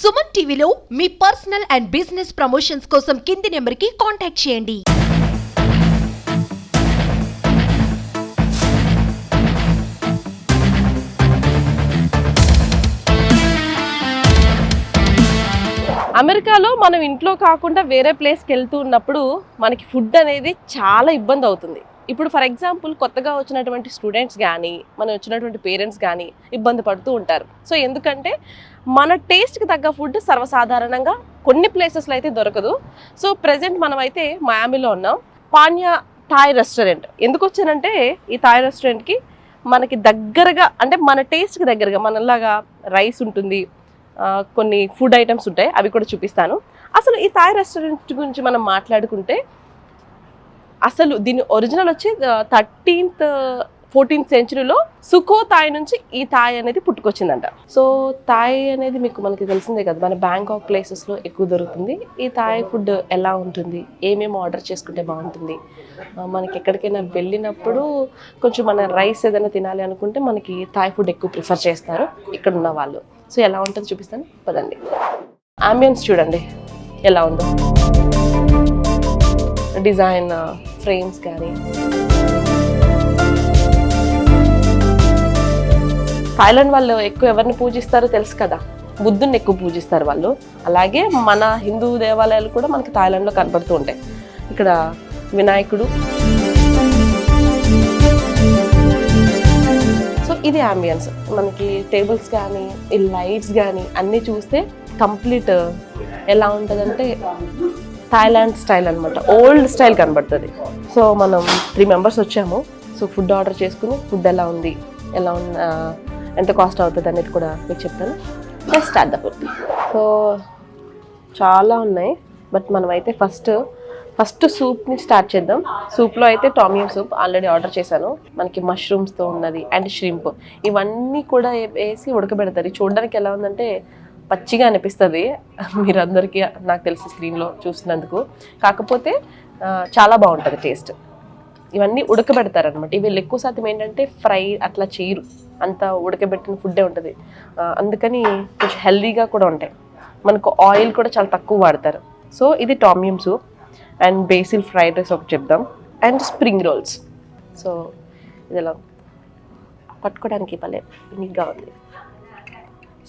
సుమన్ టీవీలో మీ personal and business promotions కోసం కింది నెంబర్కి కాంటాక్ట్ చేయండి. అమెరికాలో మనం ఇంట్లో కాకుండా వేరే ప్లేస్కి వెళ్తూ ఉన్నప్పుడు మనకి ఫుడ్ అనేది చాలా ఇబ్బంది అవుతుంది. ఇప్పుడు ఫర్ ఎగ్జాంపుల్ కొత్తగా వచ్చినటువంటి స్టూడెంట్స్ కానీ మనం వచ్చినటువంటి పేరెంట్స్ కానీ ఇబ్బంది పడుతూ ఉంటారు. సో ఎందుకంటే మన టేస్ట్కి తగ్గ ఫుడ్ సర్వసాధారణంగా కొన్ని ప్లేసెస్లో అయితే దొరకదు. సో ప్రజెంట్ మనం అయితే మయామిలో ఉన్నాం. Panineeya Thai restaurant. ఎందుకు వచ్చానంటే ఈ థాయ్ రెస్టారెంట్కి మనకి దగ్గరగా, అంటే మన టేస్ట్కి దగ్గరగా మనలాగా రైస్ ఉంటుంది, కొన్ని ఫుడ్ ఐటమ్స్ ఉంటాయి, అవి కూడా చూపిస్తాను. అసలు ఈ థాయ్ రెస్టారెంట్ గురించి మనం మాట్లాడుకుంటే అసలు దీని ఒరిజినల్ వచ్చి 14th సెంచరీలో సుకో థాయ్ నుంచి ఈ థాయ్ అనేది పుట్టుకొచ్చిందంట. సో థాయ్ అనేది మనకి తెలిసిందే కదా, మన బ్యాంకాక్ ప్లేసెస్లో ఎక్కువ దొరుకుతుంది. ఈ థాయ్ ఫుడ్ ఎలా ఉంటుంది, ఏమేమి ఆర్డర్ చేసుకుంటే బాగుంటుంది, మనకి ఎక్కడికైనా వెళ్ళినప్పుడు కొంచెం మన రైస్ ఏదైనా తినాలి అనుకుంటే మనకి థాయ్ ఫుడ్ ఎక్కువ ప్రిఫర్ చేస్తారు ఇక్కడ ఉన్న వాళ్ళు. సో ఎలా ఉంటుందో చూపిస్తాను, పదండి. అంబియన్స్ చూడండి ఎలా ఉందో, డిజైన్ ఫ్రేమ్స్ కానీ. థాయిలాండ్ వాళ్ళు ఎక్కువ ఎవరిని పూజిస్తారో తెలుసు కదా, బుద్ధుని ఎక్కువ పూజిస్తారు వాళ్ళు. అలాగే మన హిందూ దేవాలయాలు కూడా మనకి థాయిలాండ్లో కనపడుతూ ఉంటాయి. ఇక్కడ వినాయకుడు. సో ఇది అంబియన్స్. మనకి టేబుల్స్ కానీ ఈ లైట్స్ కానీ అన్నీ చూస్తే కంప్లీట్ ఎలా ఉంటుందంటే థాయిలాండ్ స్టైల్ అనమాట, ఓల్డ్ స్టైల్ కనబడుతుంది. సో మనం 3 మెంబర్స్ వచ్చాము. సో ఫుడ్ ఆర్డర్ చేసుకుని ఫుడ్ ఎలా ఉంది, ఎంత కాస్ట్ అవుతుంది అనేది కూడా మీకు చెప్తాను. Just start the food. So చాలా ఉన్నాయి, బట్ మనమైతే ఫస్ట్ సూప్ నుంచి స్టార్ట్ చేద్దాం. సూప్లో అయితే టామియం సూప్ ఆల్రెడీ ఆర్డర్ చేశాను. మనకి మష్రూమ్స్తో ఉన్నది అండ్ ష్రింప్, ఇవన్నీ కూడా వేసి ఉడకబెడతారు. చూడడానికి ఎలా ఉందంటే పచ్చిగా అనిపిస్తుంది మీరందరికీ, నాకు తెలిసి స్క్రీన్లో చూసినందుకు. కాకపోతే చాలా బాగుంటుంది టేస్ట్. ఇవన్నీ ఉడకబెడతారనమాట. వీళ్ళు ఎక్కువ శాతం ఏంటంటే ఫ్రై అట్లా చేయరు, అంత ఉడకబెట్టిన ఫుడ్డే ఉంటుంది. అందుకని కొంచెం హెల్దీగా కూడా ఉంటాయి. మనకు ఆయిల్ కూడా చాలా తక్కువ వాడతారు. సో ఇది tom yum soup and basil fried rice ఒకటి చెప్దాం, అండ్ స్ప్రింగ్ రోల్స్. సో ఇది ఎలా పట్టుకోవడానికి భలే నీట్గా ఉంది.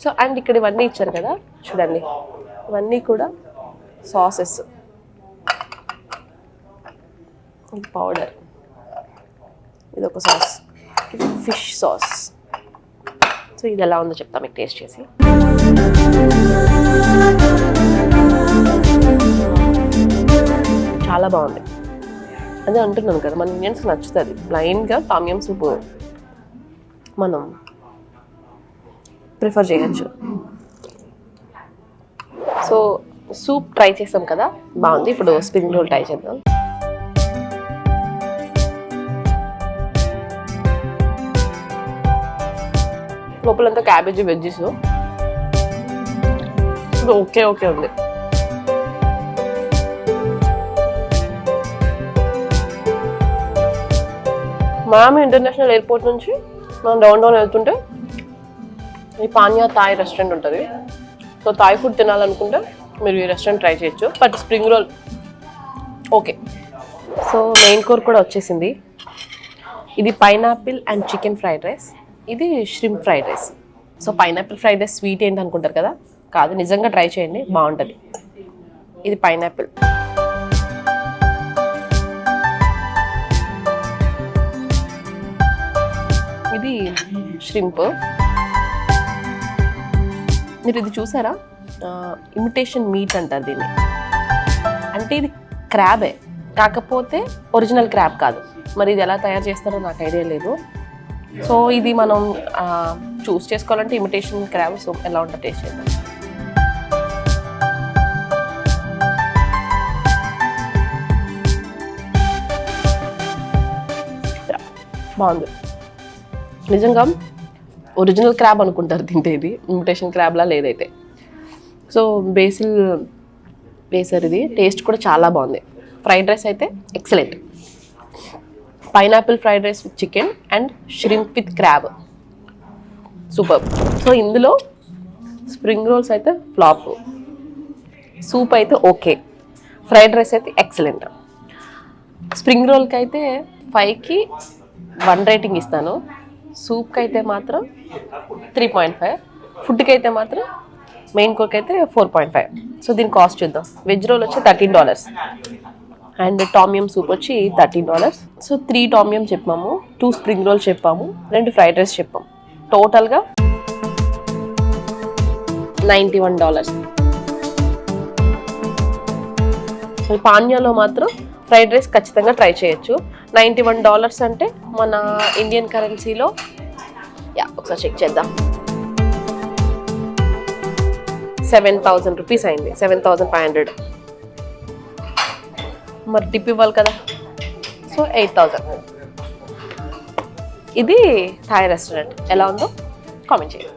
సో అండ్ ఇక్కడ ఇవన్నీ ఇచ్చారు కదా చూడండి, ఇవన్నీ కూడా సాసెస్. ఇది పౌడర్, ఇది ఒక సాస్, ఇది ఫిష్ సాస్. సో ఇది ఎలా ఉందో చెప్తా మీకు టేస్ట్ చేసి. చాలా బాగుంది. అదే అంటున్నాను కదా, మన ఇండియన్స్కి నచ్చుతుంది. బ్లైండ్గా టామియం సూప్ మనం ప్రిఫర్ చేయొచ్చు. సో సూప్ ట్రై చేసాం కదా, బాగుంది. ఇప్పుడు స్ప్రింగ్ రోల్ ట్రై చేద్దాం. లోపలంతా క్యాబేజీ వెజ్జెస్ ఓకే ఉంది. మయామి ఇంటర్నేషనల్ ఎయిర్పోర్ట్ నుంచి మనం డౌన్ వెళ్తుంటే ఈ పాన్యా థాయ్ రెస్టారెంట్ ఉంటుంది. సో థాయ్ ఫుడ్ తినాలనుకుంటే మీరు ఈ రెస్టారెంట్ ట్రై చేయొచ్చు. But spring roll okay. So main course కూడా వచ్చేసింది. ఇది pineapple and chicken fried rice, ఇది shrimp fried rice. So pineapple fried rice sweet ఏంటి అనుకుంటారు కదా, కాదు, నిజంగా ట్రై చేయండి, బాగుంటుంది. ఇది పైనాపిల్. ఇది ష్రింప్. మీరు ఇది చూసారా, ఇమిటేషన్ మీట్ అంటారు దీన్ని. అంటే ఇది క్రాబే, కాకపోతే ఒరిజినల్ క్రాబ్ కాదు. మరి ఇది ఎలా తయారు చేస్తారో నాకు ఐడియా లేదు. సో ఇది మనం చూస్ చేసుకోవాలంటే ఇమిటేషన్ క్రాబ్. సో ఎలా ఉంటుంది టేస్ట్ చేద్దాం. బాగుంది. నిజంగా ఒరిజినల్ క్రాబ్ అనుకుంటారు తింటే, ఇది ఇమిటేషన్ క్రాబ్లా లేదైతే. సో బేసిల్ వేసారు. ఇది టేస్ట్ కూడా చాలా బాగుంది. ఫ్రైడ్ రైస్ అయితే excellent. Pineapple fried rice with chicken and shrimp with crab, super. So ఇందులో స్ప్రింగ్ రోల్స్ అయితే ఫ్లాప్, సూప్ అయితే ఓకే, ఫ్రైడ్ రైస్ అయితే ఎక్సలెంట్. స్ప్రింగ్ రోల్కి అయితే 5కి 1 రేటింగ్ ఇస్తాను, సూప్కి అయితే మాత్రం 3.5, ఫుడ్కి అయితే మాత్రం మెయిన్ కోర్క్ అయితే 4.5. సో దీని కాస్ట్ చూద్దాం. వెజ్ రోల్ వచ్చి $13 అండ్ టామియం సూప్ వచ్చి $13. సో 3 టామియం చెప్పాము, 2 స్ప్రింగ్ రోల్ చెప్పాము, 2 ఫ్రైడ్ రైస్ చెప్పాము. టోటల్గా $91. పాన్యాలో మాత్రం ఫ్రైడ్ రైస్ ఖచ్చితంగా ట్రై చేయొచ్చు. $91 అంటే మన ఇండియన్ కరెన్సీలో ఒకసారి చెక్ చేద్దాం, 7,000 రూపీస్ అయింది, 7,500. మరి టిప్ ఇవ్వాలి కదా, సో 8,000. ఇది థాయ్ రెస్టారెంట్. ఎలా ఉందో కామెంట్ చేయండి.